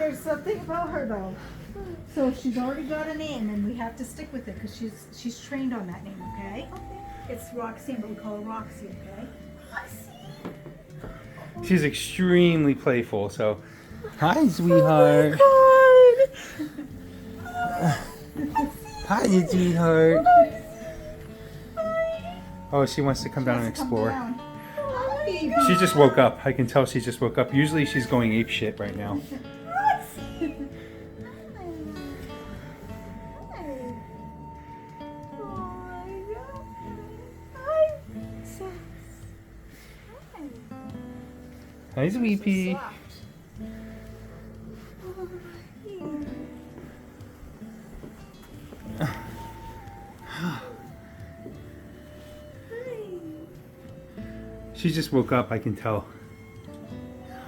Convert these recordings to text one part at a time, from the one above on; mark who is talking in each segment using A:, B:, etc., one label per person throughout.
A: There's something about her though. So she's already got a name, and we have to stick with it because she's trained on that name. Okay.
B: Okay.
A: It's Roxy, but we call her Roxy. Okay.
B: Roxy.
C: She's extremely playful, so hi, sweetheart.
B: Oh
C: Hi, sweetheart. Oh, she wants to come down and explore.
A: Hi.
C: She just woke up. I can tell she just woke up. Usually she's going ape shit right now.
B: Roxy. Hi. Oh my God. Hi. Hi.
C: Hi, sweet pea. She just woke up, I can tell.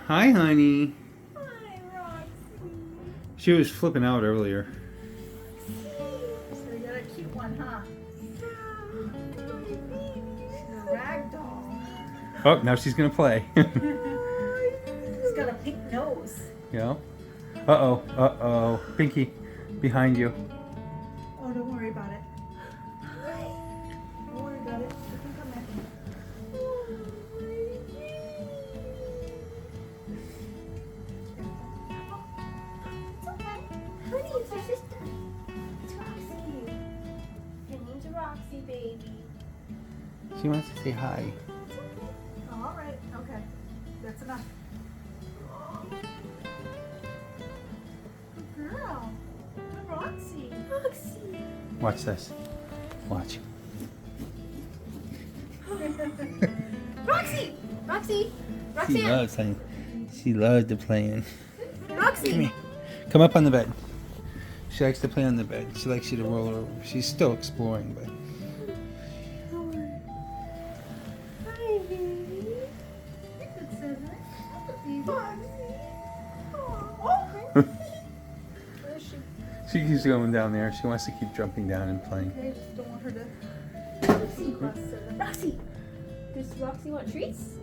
C: Hi, honey.
B: Hi, Roxy.
C: She was flipping out earlier.
A: So you got a cute one, huh? She's a rag doll.
C: Oh, now she's gonna play.
A: She's got a pink nose.
C: Yeah. Uh-oh, uh-oh. Pinky, behind you.
A: Oh, don't worry about it. Don't worry about it. You can come in.
B: It's okay. Honey, it's your sister. It's Roxy. Her name's Roxy, baby.
C: She wants to say hi.
A: Oh, all right. Okay. That's enough. Good girl. Good Roxy.
B: Roxy.
C: Watch this. Watch.
B: Roxy. Roxy.
C: She
B: Roxy.
C: loves, honey. She loves to playing.
B: Roxy.
C: Come here. Come up on the bed. She likes to play on the bed. She likes you to roll over. She's still exploring, but...
B: Hi, baby.
A: Where is she?
C: She keeps going down there. She wants to keep jumping down and playing.
A: Okay, just don't want her to
B: Roxy. Roxy. Does Roxy want treats?